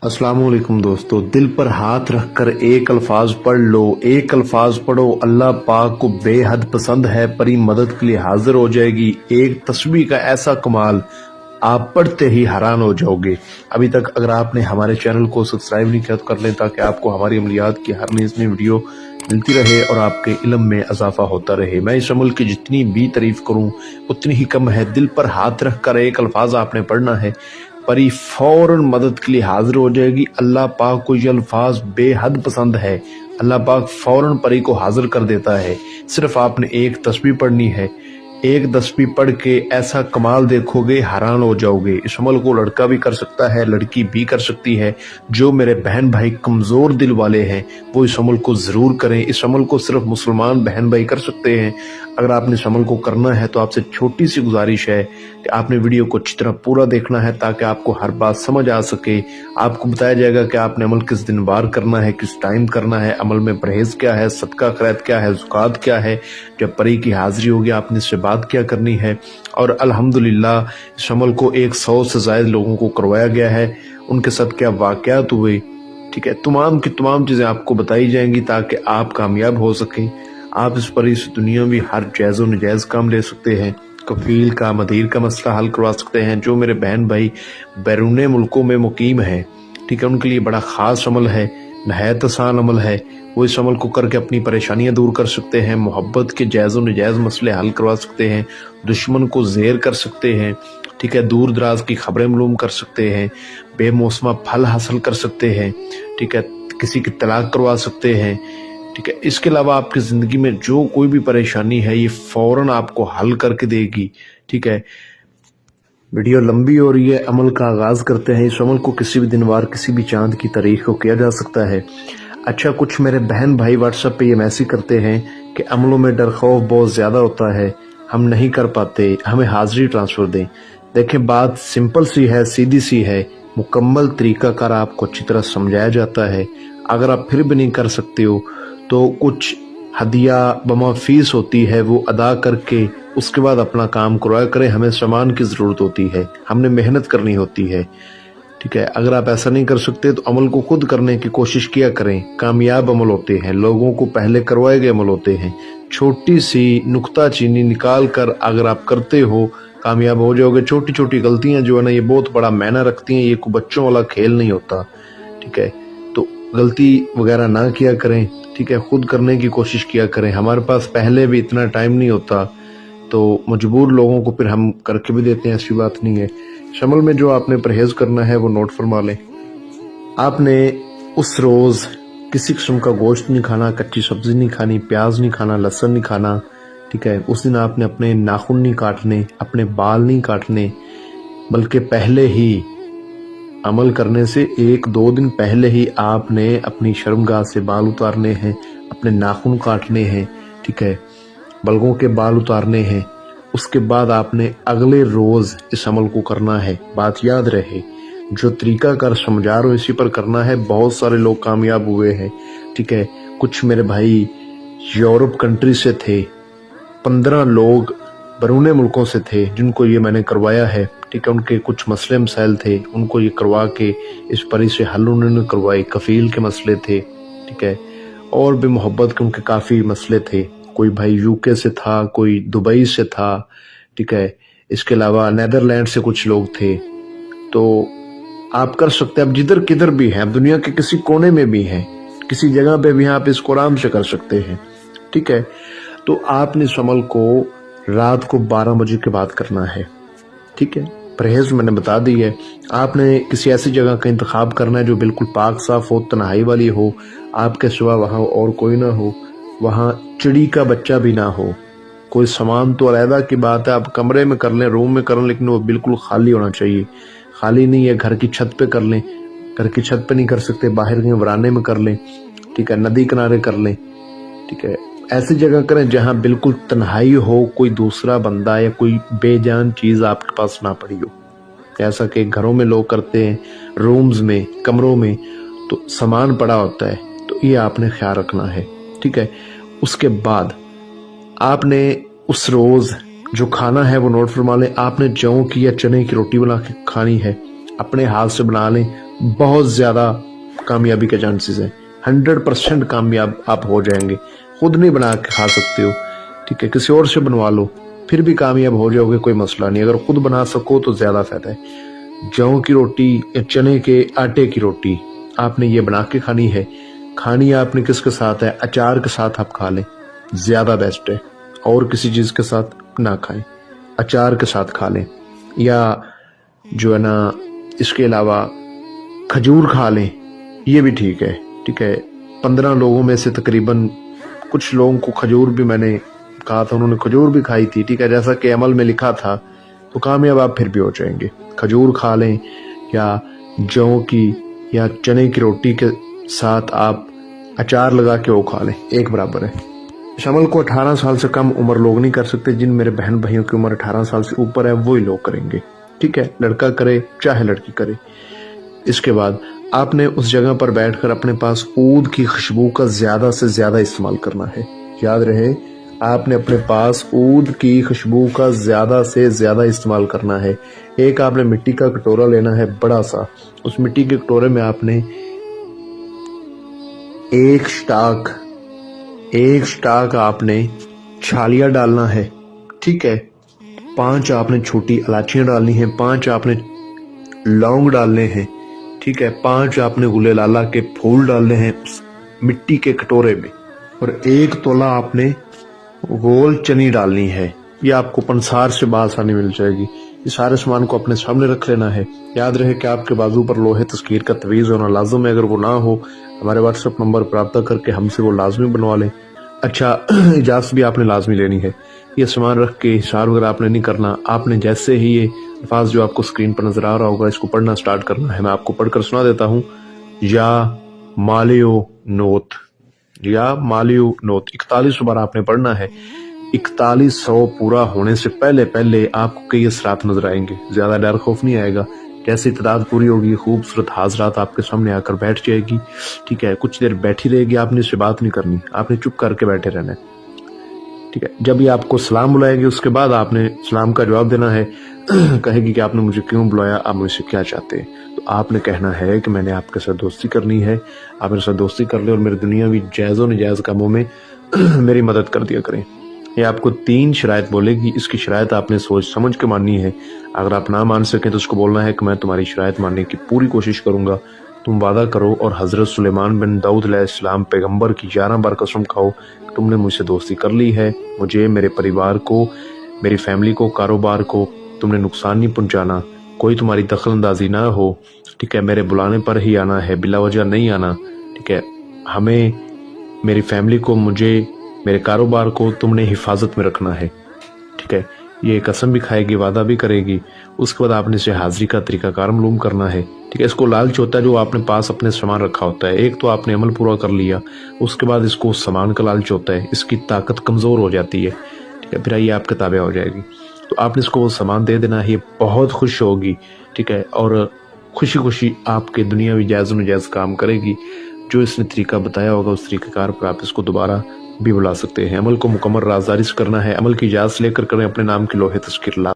अस्सलाम वालेकुम दोस्तों, दिल पर हाथ रखकर एक अल्फाज पढ़ लो, एक अल्फाज पढ़ो, अल्लाह पाक को बेहद पसंद है, परी मदद के लिए हाजिर हो जाएगी। एक तस्बीह का ऐसा कमाल, आप पढ़ते ही हैरान हो जाओगे। अभी तक अगर आपने हमारे चैनल को सब्सक्राइब नहीं किया तो कर लें, ताकि आपको हमारी अमलियात की हर नई वीडियो मिलती रहे और आपके इल्म में इजाफा होता रहे। मैं इस अमल की जितनी भी तारीफ करूं उतनी ही कम है। दिल पर हाथ रख कर एक अल्फाज आपने पढ़ना है, परी फौरन मदद के लिए हाजिर हो जाएगी। अल्लाह पाक को ये अल्फाज बेहद पसंद है, अल्लाह पाक फौरन परी को हाजिर कर देता है। सिर्फ आपने एक तस्बीह पढ़नी है, एक तस्बीह पढ़ के ऐसा कमाल देखोगे, हैरान हो जाओगे। इस अमल को लड़का भी कर सकता है, लड़की भी कर सकती है। जो मेरे बहन भाई कमज़ोर दिल वाले हैं वो इस अमल को ज़रूर करें। इस अमल को सिर्फ मुसलमान बहन भाई कर सकते हैं। अगर आपने इस अमल को करना है तो आपसे छोटी सी गुजारिश है कि आपने वीडियो को अच्छी तरह पूरा देखना है, ताकि आपको हर बात समझ आ सके। आपको बताया जाएगा कि आपने अमल किस दिन वार करना है, किस टाइम करना है, अमल में परहेज क्या है, सदका खैरात क्या है, ज़कात क्या है। जब परी की हाजिरी होगी आपने इससे बात क्या करनी है। और अल्हम्दुलिल्लाह इस अमल को 100 से ज़ायद लोगों को करवाया गया है, उनके साथ क्या वाक़यात हुए, ठीक है, तमाम की तमाम चीज़ें आपको बताई जाएंगी ताकि आप कामयाब हो सकें। आप इस पर इस दुनिया में हर जायज़ व नाजायज़ काम ले सकते हैं। कफील का, मदीर का मसला हल करवा सकते हैं। जो मेरे बहन भाई बैरून मुल्कों में मुकीम हैं, ठीक है, उनके लिए बड़ा ख़ास अमल है, नहायत आसान अमल है। वो इस अमल को करके अपनी परेशानियां दूर कर सकते हैं, मोहब्बत के जायज़ व नाजायज़ मसले हल करवा सकते हैं, दुश्मन को ज़ेर कर सकते हैं, ठीक है, दूर दराज की खबरें मालूम कर सकते हैं, बेमौसमा फल हासिल कर सकते हैं, ठीक है, किसी की तलाक करवा सकते हैं, ठीक है। इसके अलावा आपकी ज़िंदगी में जो कोई भी परेशानी है ये फ़ौरन आपको हल करके देगी, ठीक है। वीडियो लंबी हो रही है, अमल का आगाज़ करते हैं। इस अमल को किसी भी दिन वार, किसी भी चांद की तारीख को किया जा सकता है। अच्छा, कुछ मेरे बहन भाई व्हाट्सएप पे ये मैसेज करते हैं कि अमलों में डर खौफ बहुत ज़्यादा होता है, हम नहीं कर पाते, हमें हाजिरी ट्रांसफ़र दें। देखें, बात सिंपल सी है, सीधी सी है, मुकम्मल तरीक़ाकार आपको अच्छी तरह समझाया जाता है। अगर आप फिर भी नहीं कर सकते हो तो कुछ हदिया बमा फीस होती है, वो अदा करके उसके बाद अपना काम करवाया करें। हमें सामान की ज़रूरत होती है, हमने मेहनत करनी होती है, ठीक है। अगर आप ऐसा नहीं कर सकते तो अमल को खुद करने की कोशिश किया करें। कामयाब अमल होते हैं, लोगों को पहले करवाए गए अमल होते हैं। छोटी सी नुक्ता चीनी निकाल कर अगर आप करते हो, कामयाब हो जाओगे। छोटी छोटी गलतियां जो है ना, ये बहुत बड़ा मायना रखती हैं। ये कोई बच्चों वाला खेल नहीं होता, ठीक है। तो गलती वगैरह ना किया करें, ठीक है, खुद करने की कोशिश किया करें। हमारे पास पहले भी इतना टाइम नहीं होता, तो मजबूर लोगों को फिर हम करके भी देते हैं, ऐसी बात नहीं है। शमल में जो आपने परहेज करना है वो नोट फरमा लें। आपने उस रोज़ किसी किस्म का गोश्त नहीं खाना, कच्ची सब्जी नहीं खानी, प्याज नहीं खाना, लहसुन नहीं खाना, ठीक है। उस दिन आपने अपने नाखून नहीं काटने, अपने बाल नहीं काटने, बल्कि पहले ही अमल करने से 1-2 दिन पहले ही आपने अपनी शर्मगाह से बाल उतारने हैं, अपने नाखून काटने हैं, ठीक है, बलगों के बाल उतारने हैं। उसके बाद आपने अगले रोज़ इस अमल को करना है। बात याद रहे, जो तरीका कर समझा रहा हूँ इसी पर करना है। बहुत सारे लोग कामयाब हुए हैं, ठीक है। कुछ मेरे भाई यूरोप कंट्री से थे, 15 लोग बैरून मुल्कों से थे जिनको ये मैंने करवाया है, ठीक है। उनके कुछ मसले मसाइल थे, उनको ये करवा के इस परी से हल उन्होंने करवाए। कफील के मसले थे, ठीक है, और भी मोहब्बत के उनके काफ़ी मसले थे। कोई भाई यूके से था, कोई दुबई से था, ठीक है। इसके अलावा नीदरलैंड से कुछ लोग थे। तो आप कर सकते हैं, आप जिधर किधर भी हैं, आप दुनिया के किसी कोने में भी हैं, किसी जगह पे भी आप इसको आराम से कर सकते हैं, ठीक है। तो आपने इस अमल को रात को 12 बजे के बाद करना है, ठीक है। परहेज मैंने बता दी है। आपने किसी ऐसी जगह का इंतखाब करना है जो बिल्कुल पाक साफ हो, तन्हाई वाली हो, आपके सिवा वहाँ और कोई ना हो, वहाँ चिड़ी का बच्चा भी ना हो। कोई सामान तो अलहदा की बात है, आप कमरे में कर लें, रूम में कर लें, लेकिन वो बिल्कुल खाली होना चाहिए। खाली नहीं है, घर की छत पे कर लें, घर की छत पे नहीं कर सकते, बाहर के वराने में कर लें, ठीक है, नदी किनारे कर लें, ठीक है। ऐसी जगह करें जहाँ बिल्कुल तन्हाई हो, कोई दूसरा बंदा या कोई बेजान चीज़ आपके पास ना पड़ी हो। ऐसा कि घरों में लोग करते हैं, रूम्स में, कमरों में तो सामान पड़ा होता है, तो ये आपने ख्याल रखना है, ठीक है। उसके बाद आपने उस रोज़ जो खाना है वो नोट फरमा लें। आपने जौ की या चने की रोटी बना के खानी है, अपने हाथ से बना लें, بہت زیادہ کامیابی کے چانسز ہیں، 100% کامیاب آپ ہو جائیں گے. خود نہیں بنا کے کھا سکتے ہو، ٹھیک ہے، کسی اور سے بنوا لو، پھر بھی کامیاب ہو جاؤ گے، کوئی مسئلہ نہیں. اگر خود بنا سکو تو زیادہ فائدہ ہے. جوں کی روٹی یا چنے کے آٹے کی روٹی آپ نے یہ بنا کے کھانی ہے. کھانی آپ نے کس کے ساتھ ہے؟ اچار کے ساتھ آپ کھا لیں، زیادہ بیسٹ ہے. اور کسی چیز کے ساتھ نہ کھائیں، اچار کے ساتھ کھا لیں. یا جو ہے نا اس کے علاوہ کھجور کھا لیں، یہ بھی ٹھیک ہے. ٹھیک ہے، 15 لوگوں میں سے تقریباً کچھ لوگوں کو کھجور بھی میں نے کہا تھا، انہوں نے کھجور بھی کھائی تھی. ٹھیک ہے، جیسا کہ عمل میں لکھا تھا، تو کامیاب آپ پھر بھی ہو جائیں گے. کھجور کھا لیں یا جو کی یا چنے کی روٹی کے ساتھ آپ اچار لگا کے وہ کھا لیں، ایک برابر ہے. اس عمل کو 18 سال سے کم عمر لوگ نہیں کر سکتے. جن میرے بہن بھائیوں کی عمر 18 سال سے اوپر ہے وہی لوگ کریں گے. ٹھیک ہے، لڑکا کرے چاہے لڑکی کرے. اس کے بعد آپ نے اس جگہ پر بیٹھ کر اپنے پاس عود کی خوشبو کا زیادہ سے زیادہ استعمال کرنا ہے. یاد رہے، آپ نے اپنے پاس عود کی خوشبو کا زیادہ سے زیادہ استعمال کرنا ہے. ایک آپ نے مٹی کا کٹورا لینا ہے بڑا سا. اس مٹی کے کٹورے میں آپ نے ایک سٹاک آپ نے چھالیا ڈالنا ہے. ٹھیک ہے، 5 آپ نے چھوٹی الائچیاں ڈالنی ہیں، 5 آپ نے لونگ ڈالنے ہیں. ٹھیک ہے، 5 آپ نے گلے لالا کے پھول ڈالنے ہیں اس مٹی کے کٹورے میں. اور 1 تولہ آپ نے گول چنی ڈالنی ہے. یہ آپ کو پنسار سے بآسانی مل جائے گی. یہ سارے سامان کو اپنے سامنے رکھ لینا ہے. یاد رہے کہ آپ کے بازو پر لوہے تذکیر کا تعویذ ہونا لازم ہے. اگر وہ نہ ہو ہمارے واٹس ایپ نمبر پر رابطہ کر کے ہم سے وہ لازمی بنوا لیں. اچھا، اجازت بھی آپ نے لازمی لینی ہے. یہ سامان رکھ کے اشار وغیرہ آپ نے نہیں کرنا. آپ نے جیسے ہی یہ الفاظ جو آپ کو اسکرین پر نظر آ رہا ہوگا اس کو پڑھنا سٹارٹ کرنا ہے. میں آپ کو پڑھ کر سنا دیتا ہوں. یا مالیو نوت، یا مالیو نوت 41 بار آپ نے پڑھنا ہے. 4100 پورا ہونے سے پہلے پہلے آپ کو کئی اثرات نظر آئیں گے. زیادہ ڈر خوف نہیں آئے گا. جیسے تعداد پوری ہوگی خوبصورت حاضرات آپ کے سامنے آ کر بیٹھ جائے گی. ٹھیک ہے، کچھ دیر بیٹھی رہے گی. آپ نے اس سے بات نہیں کرنی، آپ نے چپ کر کے بیٹھے رہنا ہے. ٹھیک ہے، جب یہ آپ کو سلام بلائے گی اس کے بعد آپ نے سلام کا جواب دینا ہے. کہے گی کہ آپ نے مجھے کیوں بلایا، آپ مجھ سے کیا چاہتے ہیں. تو آپ نے کہنا ہے کہ میں نے آپ کے ساتھ دوستی کرنی ہے، آپ میرے ساتھ دوستی کر لیں اور میری دنیاوی جائز و نجائز کاموں میں میری مدد کر دیا کریں. یہ آپ کو 3 شرائط بولے گی. اس کی شرائط آپ نے سوچ سمجھ کے ماننی ہے. اگر آپ نہ مان سکیں تو اس کو بولنا ہے کہ میں تمہاری شرائط ماننے کی پوری کوشش کروں گا. تم وعدہ کرو اور حضرت سلیمان بن داؤد علیہ السلام پیغمبر کی 11 بار قسم کھاؤ کہ تم نے مجھ سے دوستی کر لی ہے. مجھے، میرے پریوار کو، میری فیملی کو، کاروبار کو تم نے نقصان نہیں پہنچانا. کوئی تمہاری دخل اندازی نہ ہو. ٹھیک ہے، میرے بلانے پر ہی آنا ہے، بلا وجہ نہیں آنا. ٹھیک ہے، ہمیں، میری فیملی کو، مجھے، میرے کاروبار کو تم نے حفاظت میں رکھنا ہے. ٹھیک ہے، یہ قسم بھی کھائے گی، وعدہ بھی کرے گی. اس کے بعد آپ نے اسے حاضری کا طریقہ کار معلوم کرنا ہے. ٹھیک ہے، اس کو لالچ ہوتا ہے جو آپ نے پاس اپنے سامان رکھا ہوتا ہے. ایک تو آپ نے عمل پورا کر لیا، اس کے بعد اس کو سامان کا لالچ ہوتا ہے، اس کی طاقت کمزور ہو جاتی ہے. ٹھیک ہے، پھر یہ آپ کے تابع ہو جائے گی. تو آپ نے اس کو وہ سامان دے دینا ہے. یہ بہت خوش ہوگی. ٹھیک ہے، اور خوشی خوشی آپ کے دنیاوی جائز و نجائز کام کرے گی. جو اس نے طریقہ بتایا ہوگا اس طریقہ کار پر آپ اس کو دوبارہ بھی بلا سکتے ہیں. عمل کو مکمل رازداری سے کرنا ہے. عمل کی اجازت لے کر کریں. اپنے نام کی لوہے تذکیر لا